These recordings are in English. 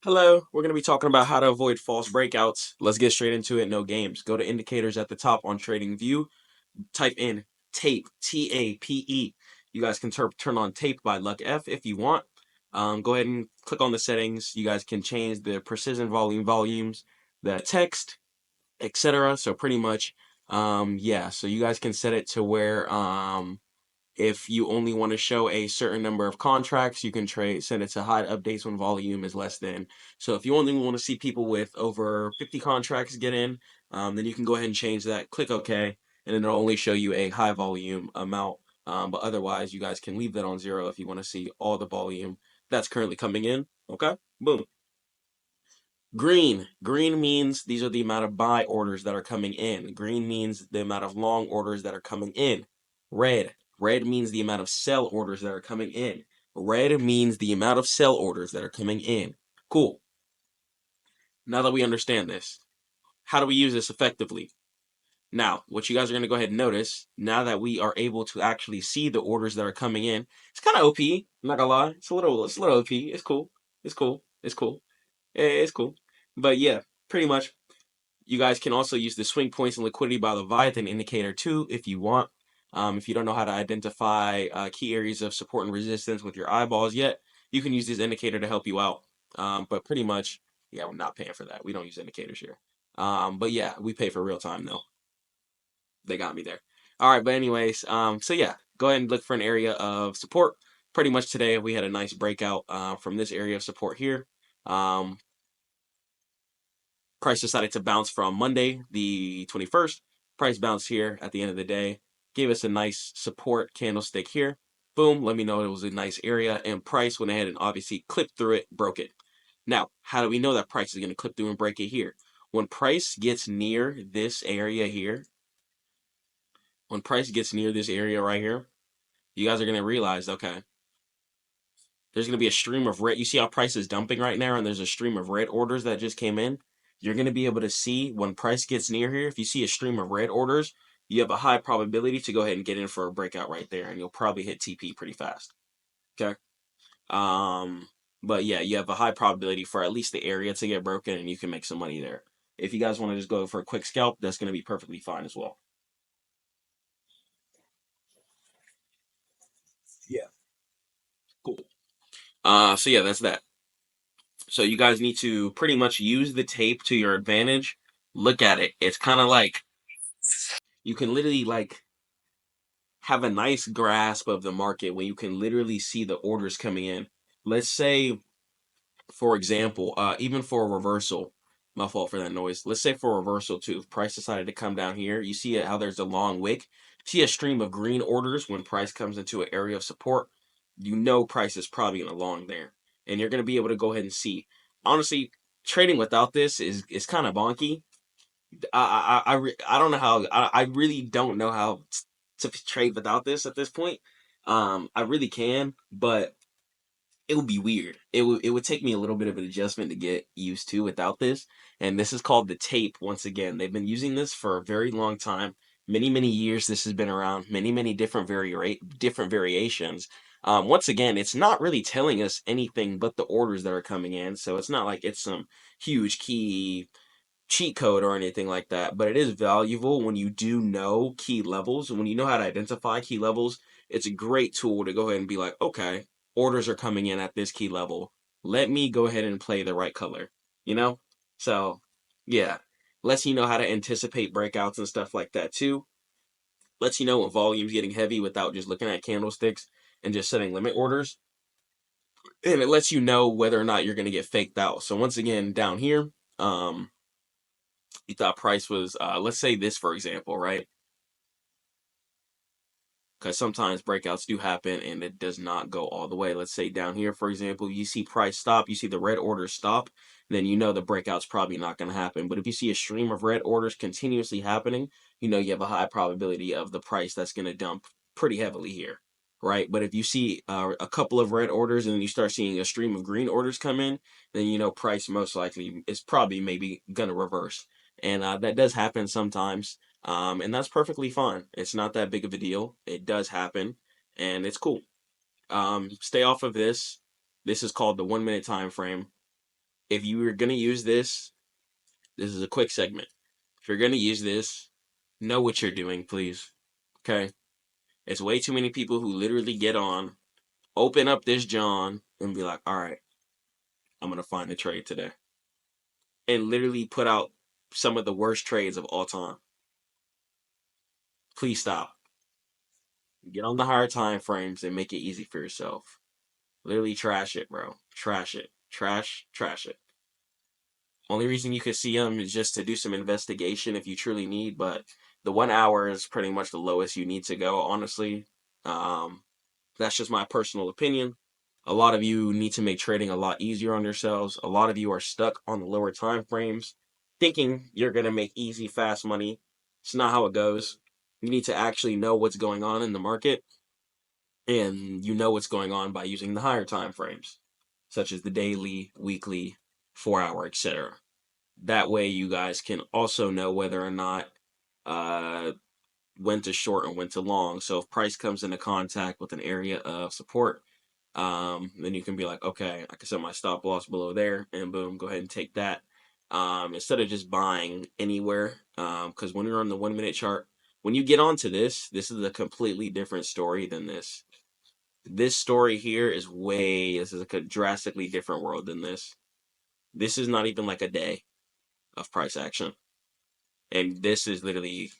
Hello, we're going to be talking about how to avoid false breakouts. Let's get straight into it. No games. Go to indicators at the top on TradingView. Type in tape, TAPE. You guys can turn on tape by Luck F if you want. Go ahead and click on the settings. You guys can change the precision volumes, the text, etc. So pretty much, yeah. So you guys can set it to where if you only want to show a certain number of contracts, you can set it to hide updates when volume is less than. So if you only want to see people with over 50 contracts get in, then you can go ahead and change that, click OK, and then it'll only show you a high volume amount. But otherwise, you guys can leave that on 0 if you want to see all the volume that's currently coming in. Okay, boom. Green. Green means these are the amount of buy orders that are coming in. Green means the amount of long orders that are coming in. Red. Red means the amount of sell orders that are coming in. Red means the amount of sell orders that are coming in. Cool. Now that we understand this, how do we use this effectively? Now, what you guys are going to go ahead and notice, now that we are able to actually see the orders that are coming in, it's kind of OP. I'm not gonna lie. It's a little OP. It's cool. It's cool. It's cool. It's cool. But yeah, pretty much. You guys can also use the swing points and liquidity by Leviathan indicator too if you want. If you don't know how to identify key areas of support and resistance with your eyeballs yet, you can use this indicator to help you out. But pretty much, yeah, we're not paying for that. We don't use indicators here. But yeah, we pay for real time though. They got me there. All right, but anyways, so yeah, go ahead and look for an area of support. Pretty much today we had a nice breakout from this area of support here. Um, Price decided to bounce from Monday, the 21st. Price bounced here at the end of the day. Gave us a nice support candlestick here. Boom, let me know it was a nice area. And price went ahead and obviously clipped through it, broke it. Now, how do we know that price is going to clip through and break it here? When price gets near this area here, when price gets near this area right here, you guys are going to realize, okay, there's going to be a stream of red. You see how price is dumping right now, and there's a stream of red orders that just came in. You're going to be able to see when price gets near here. If you see a stream of red orders, you have a high probability to go ahead and get in for a breakout right there, and you'll probably hit TP pretty fast. Okay. Um, but yeah, you have a high probability for at least the area to get broken, and you can make some money there. If you guys want to just go for a quick scalp, that's going to be perfectly fine as well. Yeah. Cool. So yeah, that's that. So you guys need to pretty much use the tape to your advantage. Look at it. It's kind of like you can literally like have a nice grasp of the market when you can literally see the orders coming in. Let's say, for example, even for a reversal, my fault for that noise. Let's say for a reversal too, if price decided to come down here, you see how there's a long wick. See a stream of green orders when price comes into an area of support. You know price is probably in a long there, and you're gonna be able to go ahead and see. Honestly, trading without this is kind of bonky. I don't know how I really don't know how to trade without this at this point. I really can, but it would be weird. It would take me a little bit of an adjustment to get used to without this. And this is called the tape. Once again, they've been using this for a very long time, many years. This has been around, many different different variations. Once again, it's not really telling us anything but the orders that are coming in. So it's not like it's some huge key cheat code or anything like that, but it is valuable when you do know key levels. When you know how to identify key levels, it's a great tool to go ahead and be like, okay, orders are coming in at this key level. Let me go ahead and play the right color, you know? So, yeah, lets you know how to anticipate breakouts and stuff like that too. Lets you know when volume's getting heavy without just looking at candlesticks and just setting limit orders. And it lets you know whether or not you're going to get faked out. So once again, down here, you thought price was let's say this for example, right? Because sometimes breakouts do happen and it does not go all the way. Let's say down here, for example, you see price stop, you see the red orders stop, then you know the breakout's probably not going to happen. But if you see a stream of red orders continuously happening, you know you have a high probability of the price that's going to dump pretty heavily here, right? But if you see a couple of red orders and then you start seeing a stream of green orders come in, then you know price most likely is probably maybe going to reverse. And that does happen sometimes. And that's perfectly fine. It's not that big of a deal. It does happen, and it's cool. Stay off of this. This is called the 1 minute time frame. If you were going to use this is a quick segment. If you're going to use this, know what you're doing, please. Okay? It's way too many people who literally get on, open up this John, and be like, all right, I'm going to find a trade today. And literally put out some of the worst trades of all time. Please stop. Get on the higher time frames and make it easy for yourself. Literally trash it, bro. Trash it. Trash it. Only reason you could see them is just to do some investigation if you truly need, but the 1 hour is pretty much the lowest you need to go, honestly. Um, that's just my personal opinion. A lot of you need to make trading a lot easier on yourselves. A lot of you are stuck on the lower time frames, thinking you're gonna make easy, fast money. It's not how it goes. You need to actually know what's going on in the market, and you know what's going on by using the higher time frames, such as the daily, weekly, 4 hour, etc. That way, you guys can also know whether or not uh, when to short and when to long. So if price comes into contact with an area of support, then you can be like, okay, I can set my stop loss below there, and boom, go ahead and take that. Instead of just buying anywhere, because when you're on the 1 minute chart, when you get onto this is a completely different story than this. This story here is this is like a drastically different world than this. This is not even like a day of price action. And this is literally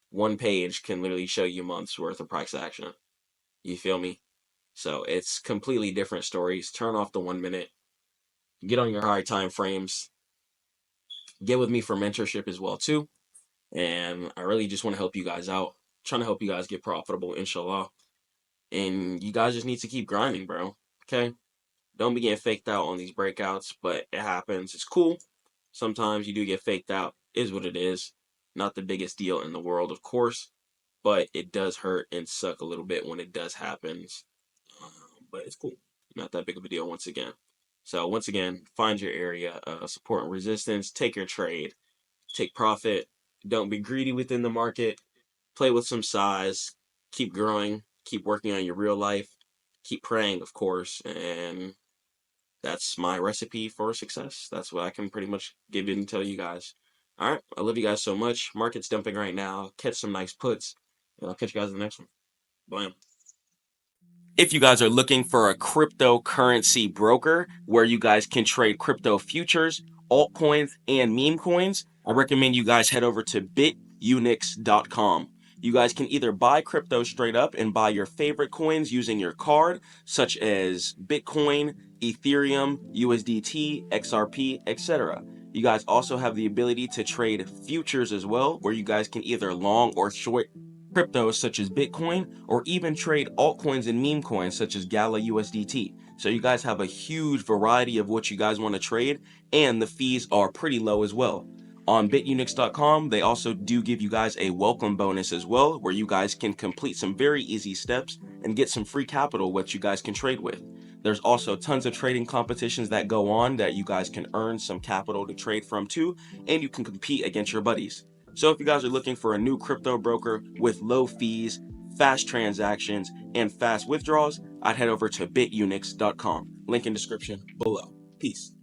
one page can literally show you months worth of price action. You feel me? So it's completely different stories. Turn off the 1 minute. Get on your high time frames. Get with me for mentorship as well too. And I really just want to help you guys out. Trying to help you guys get profitable, inshallah. And you guys just need to keep grinding, bro. Okay? Don't be getting faked out on these breakouts, but it happens. It's cool. Sometimes you do get faked out. Is what it is. Not the biggest deal in the world, of course, but it does hurt and suck a little bit when it does happen. But it's cool. Not that big of a deal once again. So once again, find your area of support and resistance. Take your trade. Take profit. Don't be greedy within the market. Play with some size. Keep growing. Keep working on your real life. Keep praying, of course, and that's my recipe for success. That's what I can pretty much give in and tell you guys. All right. I love you guys so much. Market's dumping right now. Catch some nice puts. And I'll catch you guys in the next one. Bye. If you guys are looking for a cryptocurrency broker where you guys can trade crypto futures, altcoins, and meme coins, I recommend you guys head over to bitunix.com. You guys can either buy crypto straight up and buy your favorite coins using your card, such as Bitcoin, Ethereum, USDT, XRP, etc. You guys also have the ability to trade futures as well, where you guys can either long or short cryptos such as Bitcoin, or even trade altcoins and meme coins such as Gala USDT. So you guys have a huge variety of what you guys want to trade, and the fees are pretty low as well. On bitunix.com, they also do give you guys a welcome bonus as well, where you guys can complete some very easy steps and get some free capital which you guys can trade with. There's also tons of trading competitions that go on that you guys can earn some capital to trade from too, and you can compete against your buddies. So if you guys are looking for a new crypto broker with low fees, fast transactions, and fast withdrawals, I'd head over to bitunix.com. Link in description below. Peace.